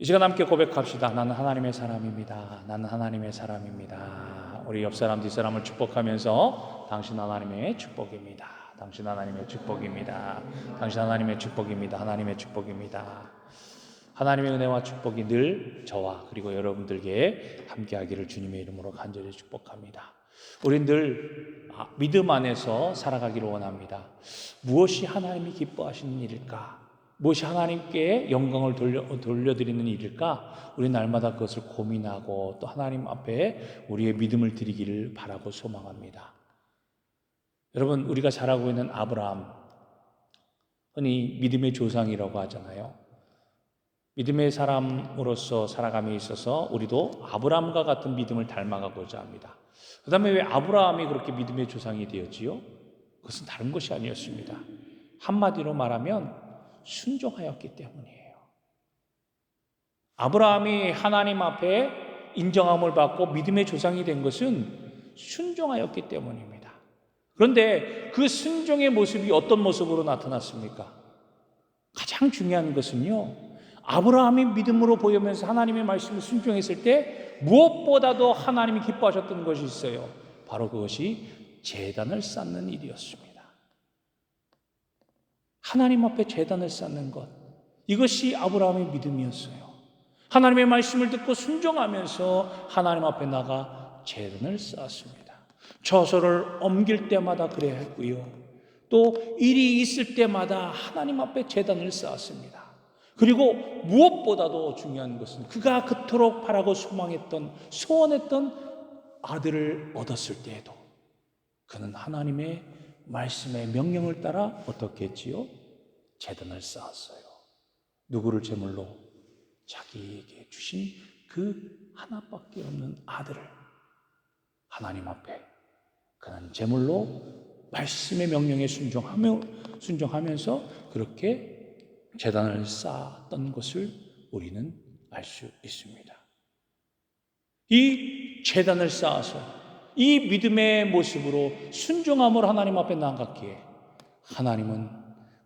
이 시간 함께 고백합시다. 나는 하나님의 사람입니다. 나는 하나님의 사람입니다. 우리 옆 사람, 뒷사람을 축복하면서 당신 하나님의 축복입니다. 당신 하나님의 축복입니다. 당신 하나님의 축복입니다. 하나님의 축복입니다. 하나님의 은혜와 축복이 늘 저와 그리고 여러분들께 함께하기를 주님의 이름으로 간절히 축복합니다. 우린 늘 믿음 안에서 살아가기를 원합니다. 무엇이 하나님이 기뻐하시는 일일까? 무엇이 하나님께 영광을 돌려드리는 일일까? 우리 날마다 그것을 고민하고 또 하나님 앞에 우리의 믿음을 드리기를 바라고 소망합니다. 여러분, 우리가 잘 알고 있는 아브라함, 흔히 믿음의 조상이라고 하잖아요. 믿음의 사람으로서 살아감에 있어서 우리도 아브라함과 같은 믿음을 닮아가고자 합니다. 그 다음에 왜 아브라함이 그렇게 믿음의 조상이 되었지요? 그것은 다른 것이 아니었습니다. 한마디로 말하면 순종하였기 때문이에요. 아브라함이 하나님 앞에 인정함을 받고 믿음의 조상이 된 것은 순종하였기 때문입니다. 그런데 그 순종의 모습이 어떤 모습으로 나타났습니까? 가장 중요한 것은요, 아브라함이 믿음으로 보이면서 하나님의 말씀을 순종했을 때 무엇보다도 하나님이 기뻐하셨던 것이 있어요. 바로 그것이 제단을 쌓는 일이었습니다. 하나님 앞에 제단을 쌓는 것, 이것이 아브라함의 믿음이었어요. 하나님의 말씀을 듣고 순종하면서 하나님 앞에 나가 제단을 쌓았습니다. 처소를 옮길 때마다 그래야 했고요, 또 일이 있을 때마다 하나님 앞에 제단을 쌓았습니다. 그리고 무엇보다도 중요한 것은 그가 그토록 바라고 소망했던, 소원했던 아들을 얻었을 때에도 그는 하나님의 말씀의 명령을 따라 어떻게 했지요? 제단을 쌓았어요. 누구를 제물로? 자기에게 주신 그 하나밖에 없는 아들을 하나님 앞에 그는 제물로 말씀의 명령에 순종하면서 그렇게 제단을 쌓았던 것을 우리는 알 수 있습니다. 이 제단을 쌓아서 이 믿음의 모습으로 순종함으로 하나님 앞에 나아갔기에 하나님은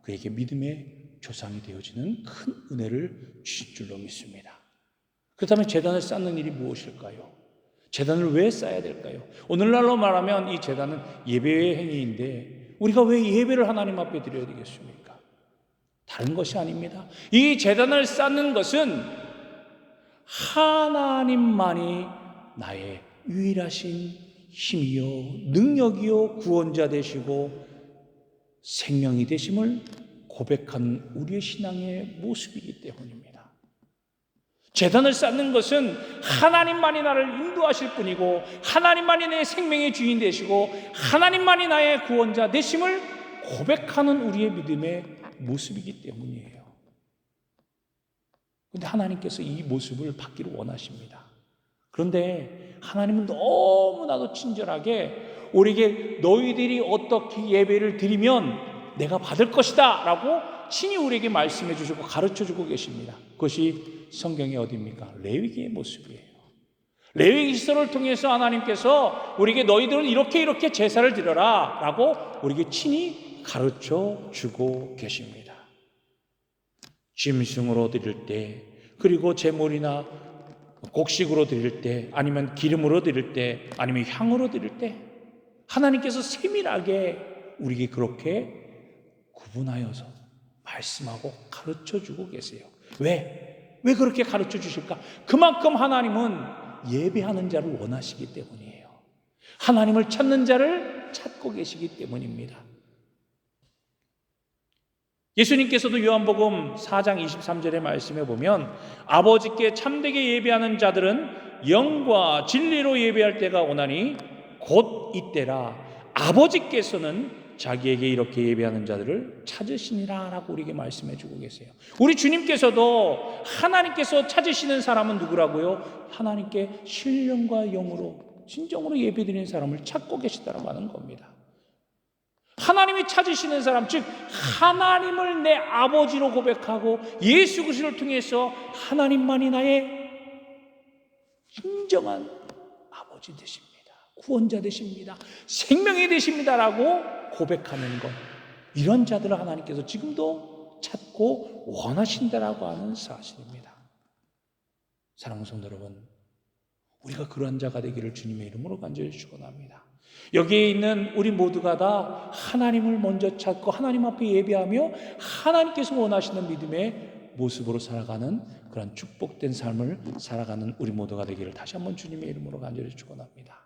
그에게 믿음의 조상이 되어지는 큰 은혜를 주신 줄로 믿습니다. 그렇다면 제단을 쌓는 일이 무엇일까요? 제단을 왜 쌓아야 될까요? 오늘날로 말하면 이 제단은 예배의 행위인데 우리가 왜 예배를 하나님 앞에 드려야 되겠습니까? 다른 것이 아닙니다. 이 제단을 쌓는 것은 하나님만이 나의 유일하신 힘이요 능력이요 구원자 되시고 생명이 되심을 고백하는 우리의 신앙의 모습이기 때문입니다. 제단을 쌓는 것은 하나님만이 나를 인도하실 분이고 하나님만이 내 생명의 주인 되시고 하나님만이 나의 구원자 되심을 고백하는 우리의 믿음의 모습이기 때문이에요. 그런데 하나님께서 이 모습을 받기를 원하십니다. 그런데 하나님은 너무나도 친절하게 우리에게 너희들이 어떻게 예배를 드리면 내가 받을 것이다 라고 친히 우리에게 말씀해 주시고 가르쳐 주고 계십니다. 그것이 성경의 어디입니까? 레위기의 모습이에요. 레위기서를 통해서 하나님께서 우리에게 너희들은 이렇게 제사를 드려라 라고 우리에게 친히 가르쳐 주고 계십니다. 짐승으로 드릴 때, 그리고 제물이나 곡식으로 드릴 때, 아니면 기름으로 드릴 때, 아니면 향으로 드릴 때 하나님께서 세밀하게 우리에게 그렇게 구분하여서 말씀하고 가르쳐주고 계세요. 왜 그렇게 가르쳐 주실까? 그만큼 하나님은 예배하는 자를 원하시기 때문이에요. 하나님을 찾는 자를 찾고 계시기 때문입니다. 예수님께서도 요한복음 4장 23절의 말씀에 보면 아버지께 참되게 예배하는 자들은 영과 진리로 예배할 때가 오나니 곧 이때라. 아버지께서는 자기에게 이렇게 예배하는 자들을 찾으시니라 라고 우리에게 말씀해 주고 계세요. 우리 주님께서도 하나님께서 찾으시는 사람은 누구라고요? 하나님께 신령과 영으로 진정으로 예배드리는 사람을 찾고 계시다라고 하는 겁니다. 하나님이 찾으시는 사람, 즉 하나님을 내 아버지로 고백하고 예수 그리스도를 통해서 하나님만이 나의 진정한 아버지 되십니다. 구원자 되십니다. 생명이 되십니다라고 고백하는 것, 이런 자들을 하나님께서 지금도 찾고 원하신다라고 하는 사실입니다. 사랑하는 성도 여러분, 우리가 그러한 자가 되기를 주님의 이름으로 간절히 축원합니다. 여기에 있는 우리 모두가 다 하나님을 먼저 찾고 하나님 앞에 예배하며 하나님께서 원하시는 믿음의 모습으로 살아가는 그런 축복된 삶을 살아가는 우리 모두가 되기를 다시 한번 주님의 이름으로 간절히 축원합니다.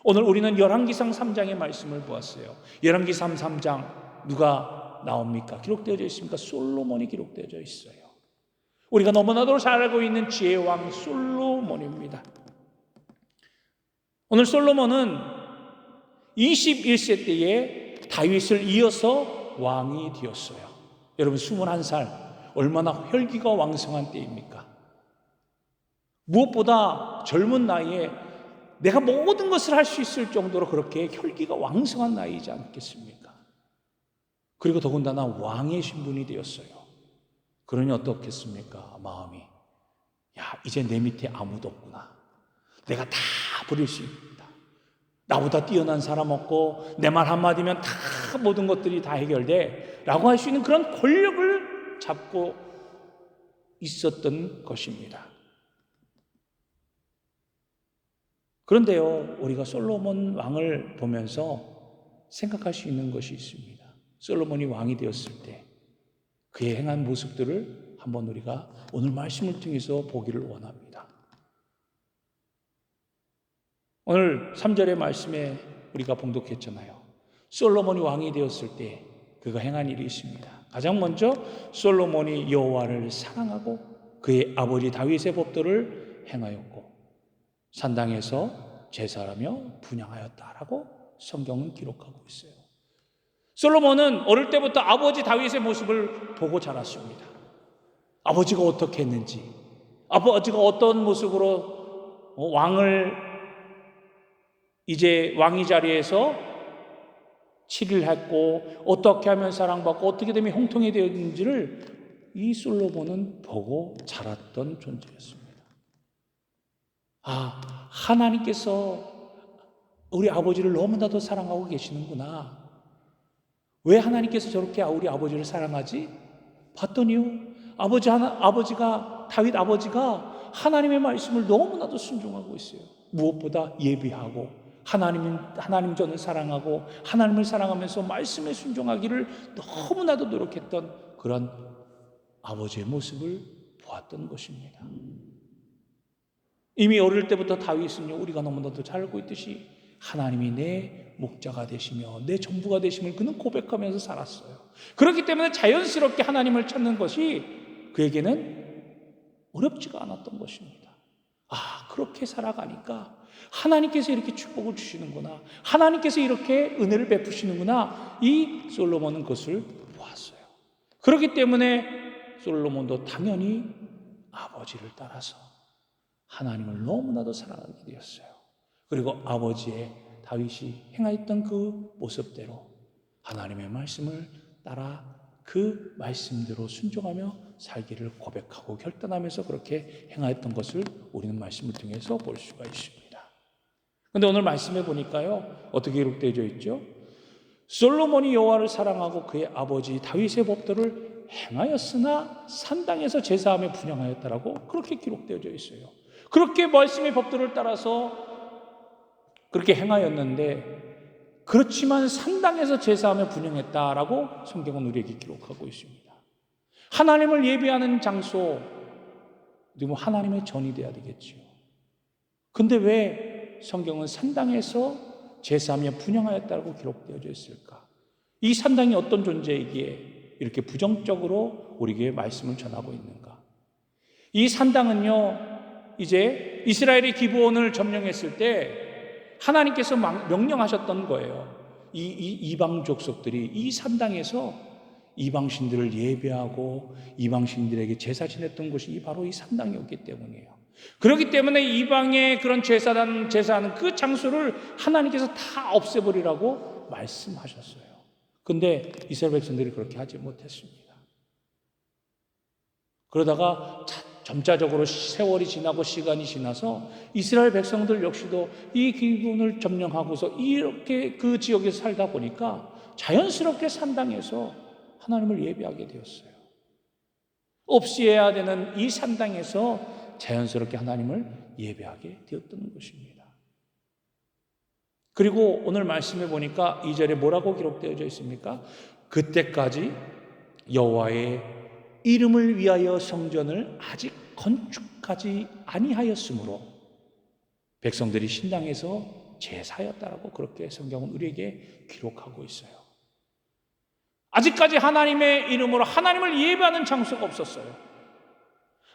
오늘 우리는 열왕기상 3장의 말씀을 보았어요. 열왕기상 3장 누가 나옵니까? 기록되어져 있습니까? 솔로몬이 기록되어져 있어요. 우리가 너무나도 잘 알고 있는 지혜의 왕 솔로몬입니다. 오늘 솔로몬은 21세 때에 다윗을 이어서 왕이 되었어요. 여러분 21살 얼마나 혈기가 왕성한 때입니까? 무엇보다 젊은 나이에 내가 모든 것을 할 수 있을 정도로 그렇게 혈기가 왕성한 나이이지 않겠습니까? 그리고 더군다나 왕의 신분이 되었어요. 그러니 어떻겠습니까? 마음이 이제 내 밑에 아무도 없구나. 내가 다 부릴 수 있다. 나보다 뛰어난 사람 없고 내 말 한마디면 다 모든 것들이 다 해결돼 라고 할 수 있는 그런 권력을 잡고 있었던 것입니다. 그런데요, 우리가 솔로몬 왕을 보면서 생각할 수 있는 것이 있습니다. 솔로몬이 왕이 되었을 때 그의 행한 모습들을 한번 우리가 오늘 말씀을 통해서 보기를 원합니다. 오늘 3절의 말씀에 우리가 봉독했잖아요. 솔로몬이 왕이 되었을 때 그가 행한 일이 있습니다. 가장 먼저 솔로몬이 여호와를 사랑하고 그의 아버지 다윗의 법도를 행하였고 산당에서 제사하며 분향하였다라고 성경은 기록하고 있어요. 솔로몬은 어릴 때부터 아버지 다윗의 모습을 보고 자랐습니다. 아버지가 어떻게 했는지, 아버지가 어떤 모습으로 왕을 이제 왕위 자리에서 7일 했고 어떻게 하면 사랑받고 어떻게 되면 형통이 되었는지를 이 솔로몬은 보고 자랐던 존재였습니다. 하나님께서 우리 아버지를 너무나도 사랑하고 계시는구나. 왜 하나님께서 저렇게 우리 아버지를 사랑하지? 봤더니요, 다윗 아버지가 하나님의 말씀을 너무나도 순종하고 있어요. 무엇보다 예비하고 하나님 전을 사랑하고 하나님을 사랑하면서 말씀에 순종하기를 너무나도 노력했던 그런 아버지의 모습을 보았던 것입니다. 이미 어릴 때부터 다윗은요, 우리가 너무나도 잘 알고 있듯이 하나님이 내 목자가 되시며 내 전부가 되심을 그는 고백하면서 살았어요. 그렇기 때문에 자연스럽게 하나님을 찾는 것이 그에게는 어렵지가 않았던 것입니다. 그렇게 살아가니까 하나님께서 이렇게 축복을 주시는구나, 하나님께서 이렇게 은혜를 베푸시는구나, 이 솔로몬은 그것을 보았어요. 그렇기 때문에 솔로몬도 당연히 아버지를 따라서 하나님을 너무나도 사랑하게 되었어요. 그리고 아버지의 다윗이 행하였던 그 모습대로 하나님의 말씀을 따라 그 말씀대로 순종하며 살기를 고백하고 결단하면서 그렇게 행하였던 것을 우리는 말씀을 통해서 볼 수가 있습니다. 그런데 오늘 말씀해 보니까요, 어떻게 기록되어 있죠? 솔로몬이 여호와를 사랑하고 그의 아버지 다윗의 법도를 행하였으나 산당에서 제사하며 분향하였다라고 그렇게 기록되어져 있어요. 그렇게 말씀의 법도를 따라서 그렇게 행하였는데, 그렇지만 산당에서 제사하며 분향했다라고 성경은 우리에게 기록하고 있습니다. 하나님을 예배하는 장소, 하나님의 전이 돼야 되겠죠. 근데 왜 성경은 산당에서 제사하며 분향하였다고 기록되어져 있을까? 이 산당이 어떤 존재이기에 이렇게 부정적으로 우리에게 말씀을 전하고 있는가? 이 산당은요, 이제 이스라엘이 기브온을 점령했을 때 하나님께서 명령하셨던 거예요. 이 이방 족속들이 이 산당에서 이방신들을 예배하고 이방신들에게 제사 지냈던 곳이 바로 이 산당이었기 때문이에요. 그렇기 때문에 이방의 그런 제사하는 그 장소를 하나님께서 다 없애버리라고 말씀하셨어요. 근데 이스라엘 백성들이 그렇게 하지 못했습니다. 그러다가 점차적으로 세월이 지나고 시간이 지나서 이스라엘 백성들 역시도 이 기근을 점령하고서 이렇게 그 지역에서 살다 보니까 자연스럽게 산당에서 하나님을 예배하게 되었어요. 없이 해야 되는 이 산당에서 자연스럽게 하나님을 예배하게 되었던 것입니다. 그리고 오늘 말씀해 보니까 2절에 뭐라고 기록되어져 있습니까? 그때까지 여호와의 이름을 위하여 성전을 아직 건축하지 아니하였으므로 백성들이 신당에서 제사였다라고 그렇게 성경은 우리에게 기록하고 있어요. 아직까지 하나님의 이름으로 하나님을 예배하는 장소가 없었어요.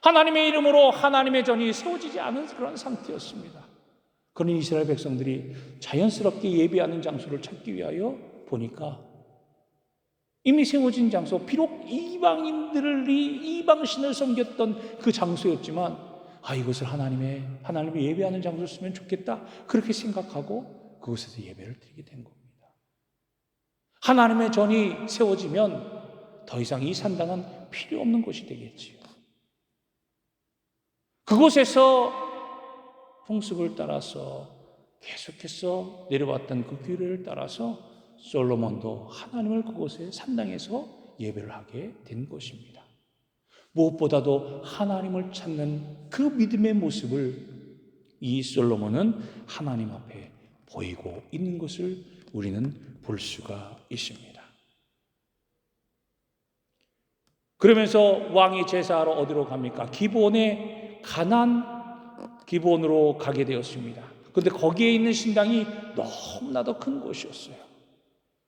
하나님의 이름으로 하나님의 전이 세워지지 않은 그런 상태였습니다. 그런 이스라엘 백성들이 자연스럽게 예배하는 장소를 찾기 위하여 보니까 이미 세워진 장소, 비록 이방인들이 이방신을 섬겼던 그 장소였지만 이것을 하나님을 예배하는 장소를 쓰면 좋겠다 그렇게 생각하고 그곳에서 예배를 드리게 된 겁니다. 하나님의 전이 세워지면 더 이상 이 산당은 필요 없는 곳이 되겠지요. 그곳에서 풍습을 따라서 계속해서 내려왔던 그 규례를 따라서 솔로몬도 하나님을 그곳에 산당에서 예배를 하게 된 것입니다. 무엇보다도 하나님을 찾는 그 믿음의 모습을 이 솔로몬은 하나님 앞에 보이고 있는 것을 우리는 볼 수가 있습니다. 그러면서 왕이 제사하러 어디로 갑니까? 기브온으로 가게 되었습니다. 그런데 거기에 있는 신당이 너무나도 큰 곳이었어요.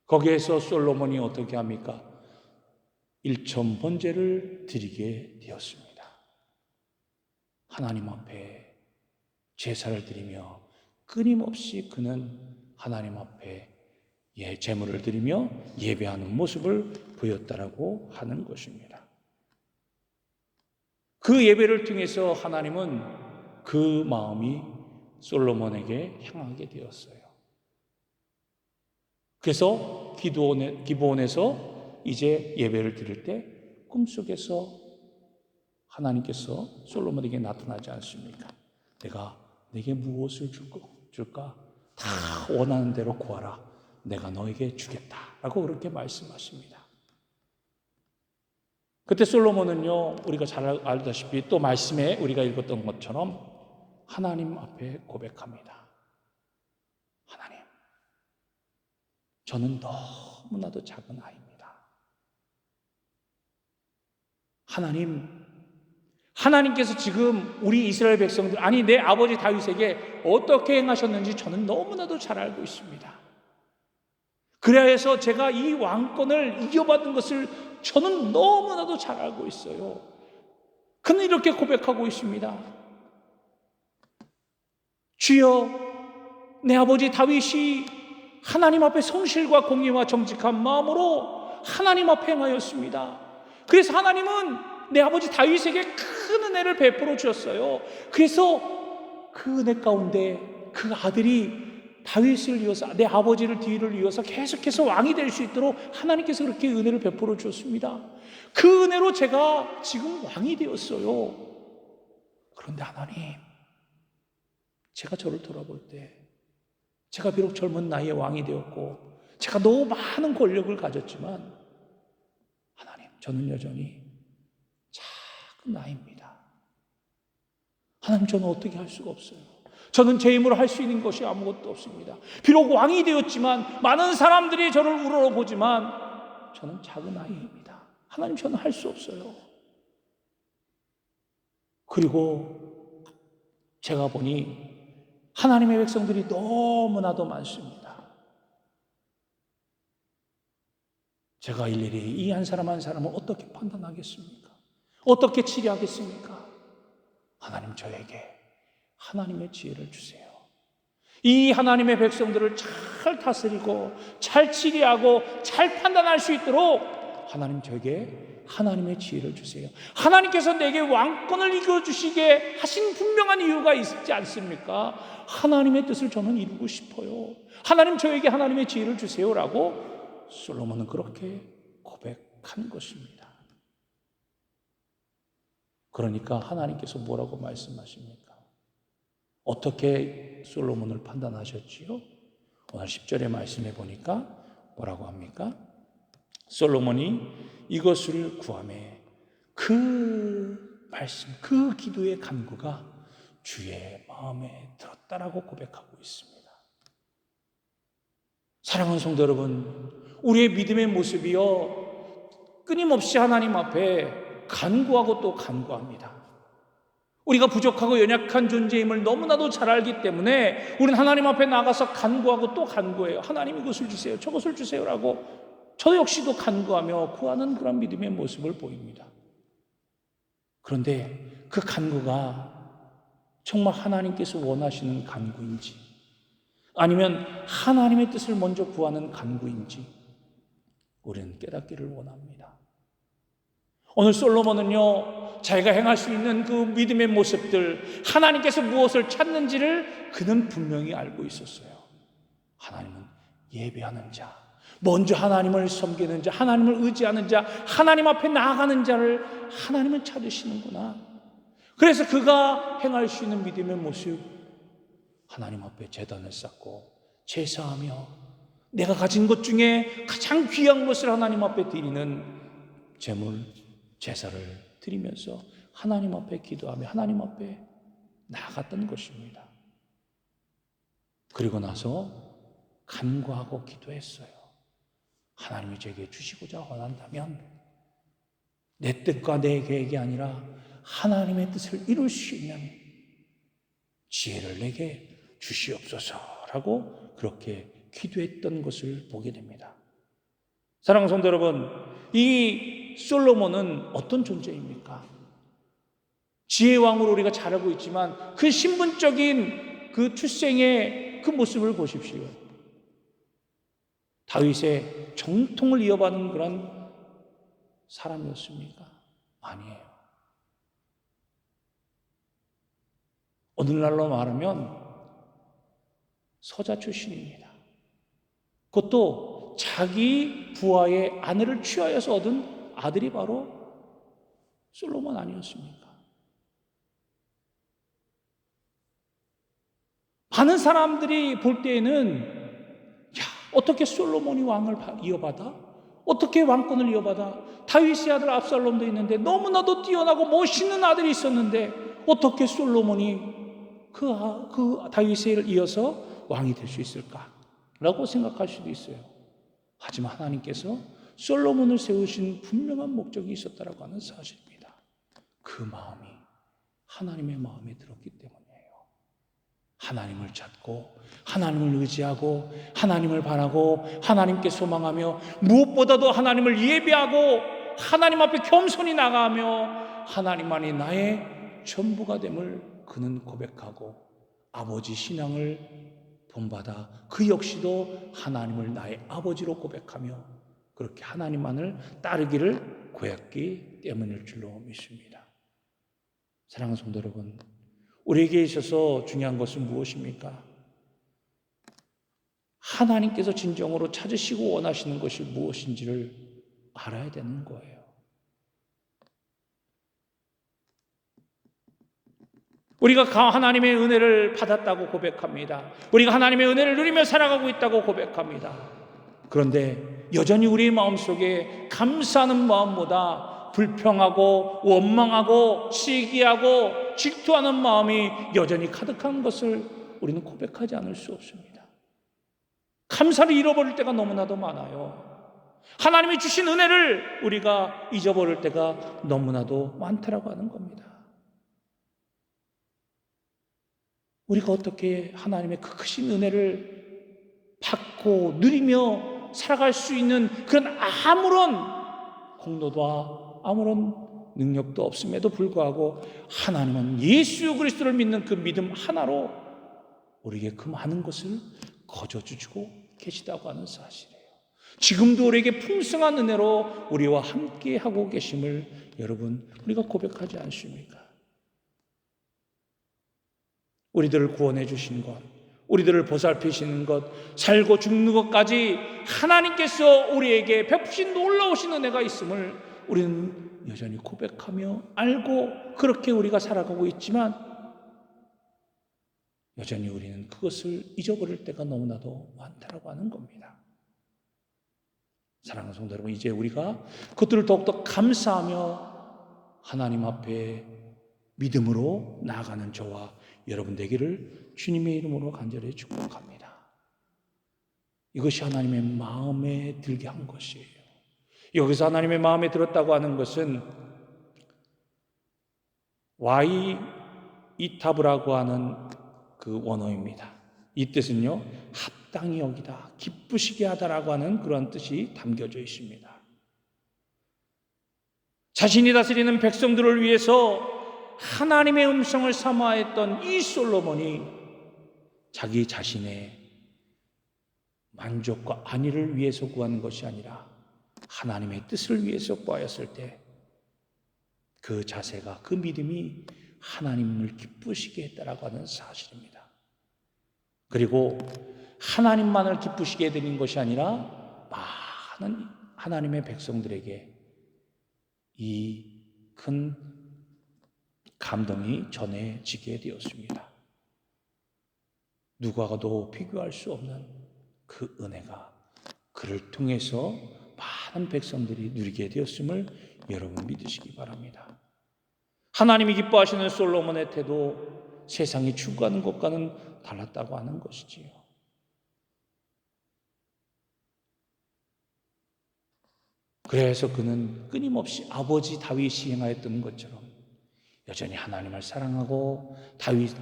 거기에서 솔로몬이 어떻게 합니까? 일천 번제를 드리게 되었습니다. 하나님 앞에 제사를 드리며 끊임없이 그는 하나님 앞에 제물을 드리며 예배하는 모습을 보였다라고 하는 것입니다. 그 예배를 통해서 하나님은 그 마음이 솔로몬에게 향하게 되었어요. 그래서 기브온에서 이제 예배를 드릴 때 꿈속에서 하나님께서 솔로몬에게 나타나지 않습니까? 내가 네게 무엇을 줄까? 다 원하는 대로 구하라. 내가 너에게 주겠다라고 그렇게 말씀하십니다. 그때 솔로몬은요, 우리가 잘 알다시피 또 말씀에 우리가 읽었던 것처럼 하나님 앞에 고백합니다. 하나님, 저는 너무나도 작은 아이입니다. 하나님께서 지금 우리 이스라엘 백성들, 내 아버지 다윗에게 어떻게 행하셨는지 저는 너무나도 잘 알고 있습니다. 그래야 해서 제가 이 왕권을 이겨받은 것을 저는 너무나도 잘 알고 있어요. 그는 이렇게 고백하고 있습니다. 주여, 내 아버지 다윗이 하나님 앞에 성실과 공의와 정직한 마음으로 하나님 앞에 행하였습니다. 그래서 하나님은 내 아버지 다윗에게 큰 은혜를 베풀어 주셨어요. 그래서 그 은혜 가운데 그 아들이 다윗을 이어서 내 아버지를 뒤를 이어서 계속해서 왕이 될 수 있도록 하나님께서 그렇게 은혜를 베풀어 주셨습니다. 그 은혜로 제가 지금 왕이 되었어요. 그런데 하나님, 제가 저를 돌아볼 때 제가 비록 젊은 나이에 왕이 되었고 제가 너무 많은 권력을 가졌지만 하나님, 저는 여전히 작은 나이입니다. 하나님, 저는 어떻게 할 수가 없어요. 저는 제 힘으로 할 수 있는 것이 아무것도 없습니다. 비록 왕이 되었지만 많은 사람들이 저를 우러러보지만 저는 작은 아이입니다. 하나님, 저는 할 수 없어요. 그리고 제가 보니 하나님의 백성들이 너무나도 많습니다. 제가 일일이 이 한 사람 한 사람을 어떻게 판단하겠습니까? 어떻게 치료하겠습니까? 하나님, 저에게 하나님의 지혜를 주세요. 이 하나님의 백성들을 잘 다스리고 잘 치리하고 잘 판단할 수 있도록 하나님, 저에게 하나님의 지혜를 주세요. 하나님께서 내게 왕권을 이겨주시게 하신 분명한 이유가 있지 않습니까? 하나님의 뜻을 저는 이루고 싶어요. 하나님, 저에게 하나님의 지혜를 주세요라고 솔로몬은 그렇게 고백한 것입니다. 그러니까 하나님께서 뭐라고 말씀하십니까? 어떻게 솔로몬을 판단하셨지요? 오늘 10절의 말씀에 보니까 뭐라고 합니까? 솔로몬이 이것을 구하매 그 말씀, 그 기도의 간구가 주의 마음에 들었다라고 고백하고 있습니다. 사랑하는 성도 여러분, 우리의 믿음의 모습이요 끊임없이 하나님 앞에 간구하고 또 간구합니다. 우리가 부족하고 연약한 존재임을 너무나도 잘 알기 때문에 우리는 하나님 앞에 나가서 간구하고 또 간구해요. 하나님 이것을 주세요, 저것을 주세요라고 저 역시도 간구하며 구하는 그런 믿음의 모습을 보입니다. 그런데 그 간구가 정말 하나님께서 원하시는 간구인지, 아니면 하나님의 뜻을 먼저 구하는 간구인지 우리는 깨닫기를 원합니다. 오늘 솔로몬은요, 자기가 행할 수 있는 그 믿음의 모습들, 하나님께서 무엇을 찾는지를 그는 분명히 알고 있었어요. 하나님은 예배하는 자, 먼저 하나님을 섬기는 자, 하나님을 의지하는 자, 하나님 앞에 나아가는 자를 하나님은 찾으시는구나. 그래서 그가 행할 수 있는 믿음의 모습, 하나님 앞에 제단을 쌓고 제사하며 내가 가진 것 중에 가장 귀한 것을 하나님 앞에 드리는 제물, 제사를 드리면서 하나님 앞에 기도하며 하나님 앞에 나아갔던 것입니다. 그리고 나서 간구하고 기도했어요. 하나님이 제게 주시고자 원한다면 내 뜻과 내 계획이 아니라 하나님의 뜻을 이룰 수 있는 지혜를 내게 주시옵소서라고 그렇게 기도했던 것을 보게 됩니다. 사랑하는 성도 여러분, 이 솔로몬은 어떤 존재입니까? 지혜왕으로 우리가 잘 알고 있지만 그 신분적인 그 출생의 그 모습을 보십시오. 다윗의 정통을 이어받은 그런 사람이었습니까? 아니에요. 오늘날로 말하면 서자 출신입니다. 그것도 자기 부하의 아내를 취하여서 얻은 아들이 바로 솔로몬 아니었습니까? 많은 사람들이 볼 때에는 어떻게 솔로몬이 왕을 이어받아? 어떻게 왕권을 이어받아? 다윗의 아들 압살롬도 있는데 너무나도 뛰어나고 멋있는 아들이 있었는데 어떻게 솔로몬이 그 다윗을 이어서 왕이 될 수 있을까? 라고 생각할 수도 있어요. 하지만 하나님께서 솔로몬을 세우신 분명한 목적이 있었다라고 하는 사실입니다. 그 마음이 하나님의 마음에 들었기 때문이에요. 하나님을 찾고 하나님을 의지하고 하나님을 바라고 하나님께 소망하며 무엇보다도 하나님을 예배하고 하나님 앞에 겸손히 나가며 하나님만이 나의 전부가 됨을 그는 고백하고 아버지 신앙을 본받아 그 역시도 하나님을 나의 아버지로 고백하며 그렇게 하나님만을 따르기를 고했기 때문일 줄로 믿습니다. 사랑하는 성도 여러분, 우리에게 있어서 중요한 것은 무엇입니까? 하나님께서 진정으로 찾으시고 원하시는 것이 무엇인지를 알아야 되는 거예요. 우리가 하나님의 은혜를 받았다고 고백합니다. 우리가 하나님의 은혜를 누리며 살아가고 있다고 고백합니다. 그런데 여전히 우리의 마음속에 감사하는 마음보다 불평하고 원망하고 시기하고 질투하는 마음이 여전히 가득한 것을 우리는 고백하지 않을 수 없습니다. 감사를 잃어버릴 때가 너무나도 많아요. 하나님이 주신 은혜를 우리가 잊어버릴 때가 너무나도 많다라고 하는 겁니다. 우리가 어떻게 하나님의 그 크신 은혜를 받고 누리며 살아갈 수 있는 그런 아무런 공로도 아무런 능력도 없음에도 불구하고 하나님은 예수 그리스도를 믿는 그 믿음 하나로 우리에게 그 많은 것을 거저주시고 계시다고 하는 사실이에요. 지금도 우리에게 풍성한 은혜로 우리와 함께 하고 계심을 여러분 우리가 고백하지 않습니까? 우리들을 구원해 주신 것, 우리들을 보살피시는 것, 살고 죽는 것까지 하나님께서 우리에게 베푸신 놀라우신 은혜가 있음을 우리는 여전히 고백하며 알고 그렇게 우리가 살아가고 있지만 여전히 우리는 그것을 잊어버릴 때가 너무나도 많다라고 하는 겁니다. 사랑하는 성도 여러분, 이제 우리가 그것들을 더욱더 감사하며 하나님 앞에 믿음으로 나아가는 저와 여러분 되기를 주님의 이름으로 간절히 축복합니다. 이것이 하나님의 마음에 들게 한 것이에요. 여기서 하나님의 마음에 들었다고 하는 것은 와이 이타브라고 하는 그 원어입니다. 이 뜻은요, 합당히 여기다, 기쁘시게 하다라고 하는 그런 뜻이 담겨져 있습니다. 자신이 다스리는 백성들을 위해서 하나님의 음성을 사모하였던 이 솔로몬이 자기 자신의 만족과 안위를 위해서 구하는 것이 아니라 하나님의 뜻을 위해서 구하였을 때 그 자세가, 그 믿음이 하나님을 기쁘시게 했다라고 하는 사실입니다. 그리고 하나님만을 기쁘시게 해드린 것이 아니라 많은 하나님의 백성들에게 이 큰 감동이 전해지게 되었습니다. 누구와도 비교할 수 없는 그 은혜가 그를 통해서 많은 백성들이 누리게 되었음을 여러분 믿으시기 바랍니다. 하나님이 기뻐하시는 솔로몬의 태도, 세상이 추구하는 것과는 달랐다고 하는 것이지요. 그래서 그는 끊임없이 아버지 다윗이 행하였던 것처럼 여전히 하나님을 사랑하고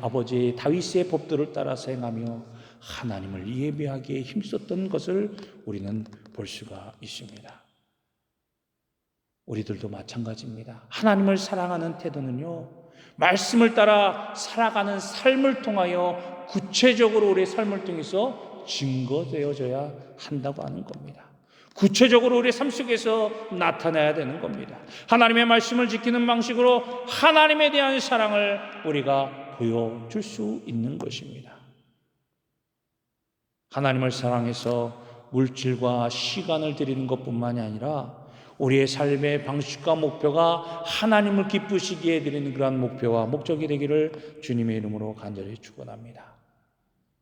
아버지 다윗의 법도를 따라서 행하며 하나님을 예배하기에 힘썼던 것을 우리는 볼 수가 있습니다. 우리들도 마찬가지입니다. 하나님을 사랑하는 태도는요, 말씀을 따라 살아가는 삶을 통하여 구체적으로 우리의 삶을 통해서 증거되어져야 한다고 하는 겁니다. 구체적으로 우리의 삶 속에서 나타나야 되는 겁니다. 하나님의 말씀을 지키는 방식으로 하나님에 대한 사랑을 우리가 보여줄 수 있는 것입니다. 하나님을 사랑해서 물질과 시간을 드리는 것뿐만이 아니라 우리의 삶의 방식과 목표가 하나님을 기쁘시게 해드리는 그러한 목표와 목적이 되기를 주님의 이름으로 간절히 축원합니다.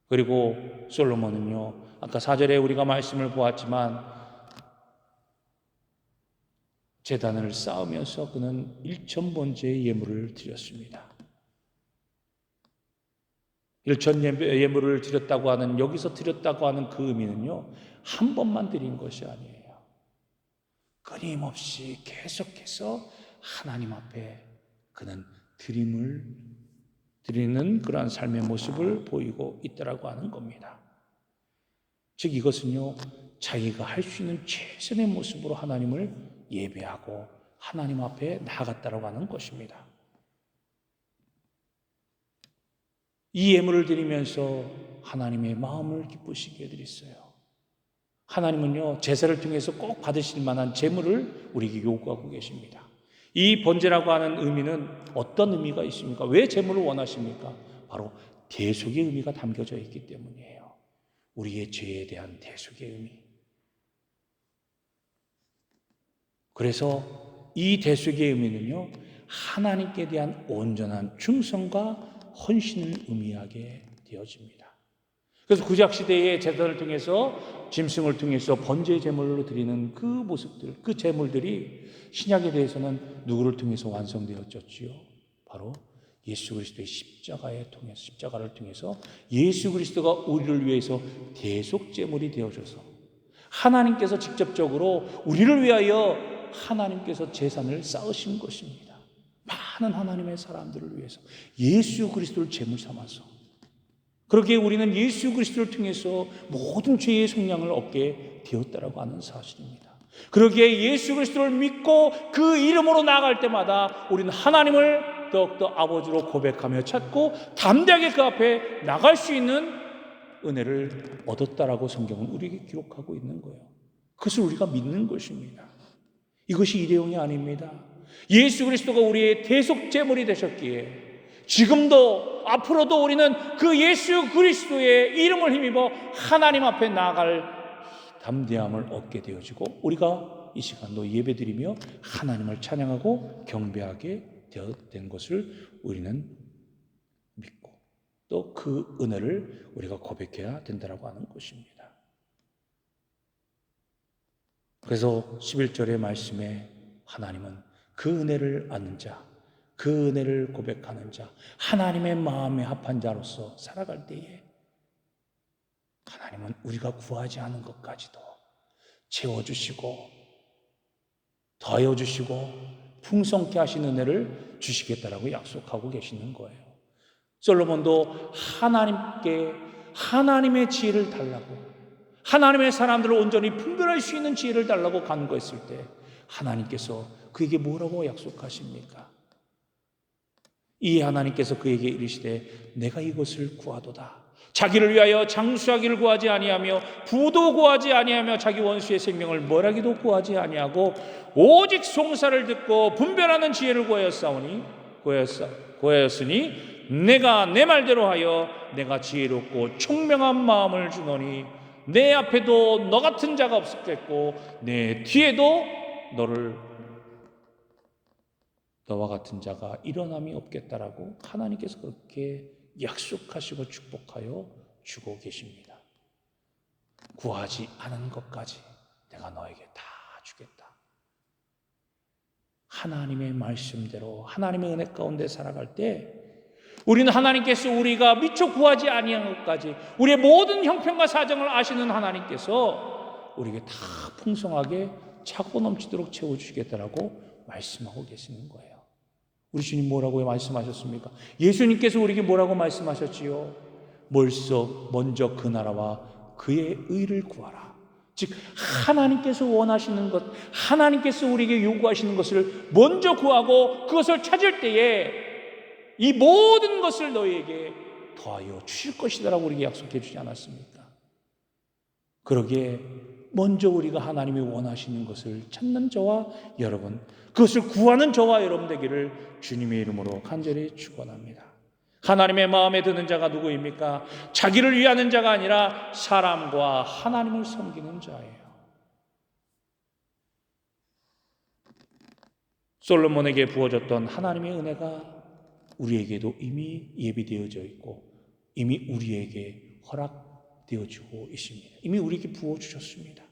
그리고 솔로몬은요, 아까 4절에 우리가 말씀을 보았지만 제단을 쌓으면서 그는 1,000번째의 예물을 드렸습니다. 1,000 예물을 드렸다고 하는, 여기서 드렸다고 하는 그 의미는요, 한 번만 드린 것이 아니에요. 끊임없이 계속해서 하나님 앞에 그는 드림을 드리는 그러한 삶의 모습을 보이고 있다라고 하는 겁니다. 즉 이것은요, 자기가 할 수 있는 최선의 모습으로 하나님을 예배하고 하나님 앞에 나아갔다라고 하는 것입니다. 이 예물을 드리면서 하나님의 마음을 기쁘시게 해드렸어요. 하나님은요, 제사를 통해서 꼭 받으실 만한 제물을 우리에게 요구하고 계십니다. 이 번제라고 하는 의미는 어떤 의미가 있습니까? 왜 제물을 원하십니까? 바로 대속의 의미가 담겨져 있기 때문이에요. 우리의 죄에 대한 대속의 의미. 그래서 이 대속의 의미는요, 하나님께 대한 온전한 충성과 헌신을 의미하게 되어집니다. 그래서 구약시대의 제사를 통해서, 짐승을 통해서 번제 제물로 드리는 그 모습들, 그 제물들이 신약에 대해서는 누구를 통해서 완성되어졌지요? 바로 예수 그리스도의 십자가를 통해서 예수 그리스도가 우리를 위해서 대속 제물이 되어져서 하나님께서 직접적으로 우리를 위하여 하나님께서 제산을 쌓으신 것입니다. 많은 하나님의 사람들을 위해서 예수 그리스도를 제물 삼아서, 그렇게 우리는 예수 그리스도를 통해서 모든 죄의 속량을 얻게 되었다라고 하는 사실입니다. 그러기에 예수 그리스도를 믿고 그 이름으로 나아갈 때마다 우리는 하나님을 더욱더 아버지로 고백하며 찾고 담대하게 그 앞에 나갈 수 있는 은혜를 얻었다라고 성경은 우리에게 기록하고 있는 거예요. 그것을 우리가 믿는 것입니다. 이것이 일회용이 아닙니다. 예수 그리스도가 우리의 대속제물이 되셨기에 지금도 앞으로도 우리는 그 예수 그리스도의 이름을 힘입어 하나님 앞에 나아갈 담대함을 얻게 되어지고, 우리가 이 시간도 예배드리며 하나님을 찬양하고 경배하게 된 것을 우리는 믿고 또 그 은혜를 우리가 고백해야 된다고 하는 것입니다. 그래서 11절의 말씀에 하나님은 그 은혜를 아는 자, 그 은혜를 고백하는 자, 하나님의 마음에 합한 자로서 살아갈 때에 하나님은 우리가 구하지 않은 것까지도 채워주시고 더해주시고 풍성케 하신 은혜를 주시겠다라고 약속하고 계시는 거예요. 솔로몬도 하나님께 하나님의 지혜를 달라고, 하나님의 사람들을 온전히 분별할 수 있는 지혜를 달라고 간구했을 때 하나님께서 그에게 뭐라고 약속하십니까? 이 하나님께서 그에게 이르시되 내가 이것을 구하도다. 자기를 위하여 장수하기를 구하지 아니하며 부도 구하지 아니하며 자기 원수의 생명을 멸하기도 구하지 아니하고 오직 송사를 듣고 분별하는 지혜를 구하였으니 내가 내 말대로 하여 내가 지혜롭고 총명한 마음을 주노니 내 앞에도 너 같은 자가 없겠고 내 뒤에도 너와 같은 자가 일어남이 없겠다라고 하나님께서 그렇게 약속하시고 축복하여 주고 계십니다. 구하지 않은 것까지 내가 너에게 다 주겠다. 하나님의 말씀대로 하나님의 은혜 가운데 살아갈 때 우리는 하나님께서 우리가 미처 구하지 아니한 것까지 우리의 모든 형편과 사정을 아시는 하나님께서 우리에게 다 풍성하게 차고 넘치도록 채워주시겠다라고 말씀하고 계시는 거예요. 우리 주님 뭐라고 말씀하셨습니까? 예수님께서 우리에게 뭐라고 말씀하셨지요? 먼저 그 나라와 그의 의를 구하라. 즉 하나님께서 원하시는 것, 하나님께서 우리에게 요구하시는 것을 먼저 구하고 그것을 찾을 때에 이 모든 것을 너희에게 더하여 주실 것이다라고 우리에게 약속해 주지 않았습니까? 그러기에 먼저 우리가 하나님이 원하시는 것을 찾는 저와 여러분, 그것을 구하는 저와 여러분 되기를 주님의 이름으로 간절히 축원합니다. 하나님의 마음에 드는 자가 누구입니까? 자기를 위하는 자가 아니라 사람과 하나님을 섬기는 자예요. 솔로몬에게 부어졌던 하나님의 은혜가 우리에게도 이미 예비되어져 있고 이미 우리에게 허락되어지고 있습니다. 이미 우리에게 부어주셨습니다.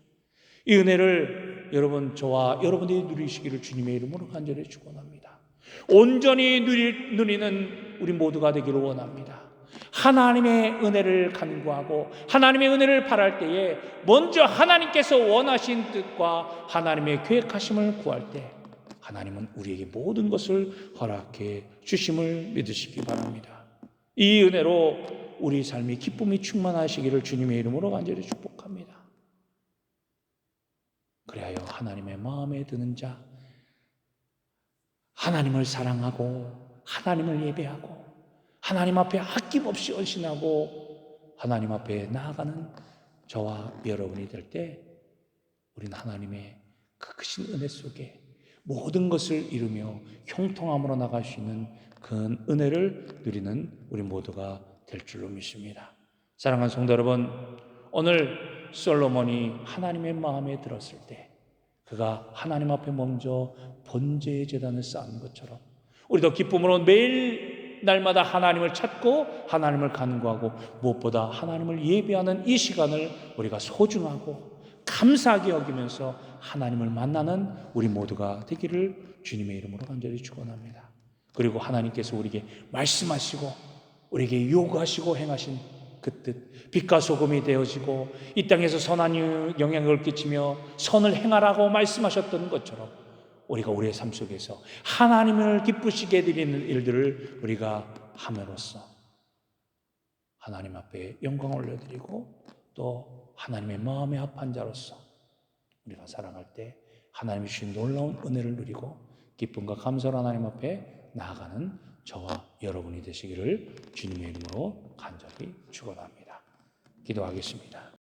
이 은혜를 여러분, 저와 여러분들이 누리시기를 주님의 이름으로 간절히 축원합니다. 온전히 누리는 우리 모두가 되기를 원합니다. 하나님의 은혜를 간구하고 하나님의 은혜를 바랄 때에 먼저 하나님께서 원하신 뜻과 하나님의 계획하심을 구할 때 하나님은 우리에게 모든 것을 허락해 주심을 믿으시기 바랍니다. 이 은혜로 우리 삶이 기쁨이 충만하시기를 주님의 이름으로 간절히 축복합니다. 그리하여 하나님의 마음에 드는 자, 하나님을 사랑하고 하나님을 예배하고 하나님 앞에 아낌없이 헌신하고 하나님 앞에 나아가는 저와 여러분이 될 때 우리는 하나님의 그 크신 은혜 속에 모든 것을 이루며 형통함으로 나갈 수 있는 그 은혜를 누리는 우리 모두가 될 줄로 믿습니다. 사랑하는 성도 여러분, 오늘 솔로몬이 하나님의 마음에 들었을 때 그가 하나님 앞에 먼저 번제의 제단을 쌓은 것처럼 우리도 기쁨으로 매일 날마다 하나님을 찾고 하나님을 간구하고 무엇보다 하나님을 예배하는 이 시간을 우리가 소중하고 감사하게 여기면서 하나님을 만나는 우리 모두가 되기를 주님의 이름으로 간절히 축원합니다. 그리고 하나님께서 우리에게 말씀하시고 우리에게 요구하시고 행하신 그 뜻, 빛과 소금이 되어지고 이 땅에서 선한 영향을 끼치며 선을 행하라고 말씀하셨던 것처럼 우리가 우리의 삶 속에서 하나님을 기쁘시게 해드리는 일들을 우리가 함으로써 하나님 앞에 영광을 올려드리고 또 하나님의 마음에 합한 자로서 우리가 살아갈 때 하나님이 주신 놀라운 은혜를 누리고 기쁨과 감사로 하나님 앞에 나아가는 저와 여러분이 되시기를 주님의 이름으로 간절히 축원합니다. 기도하겠습니다.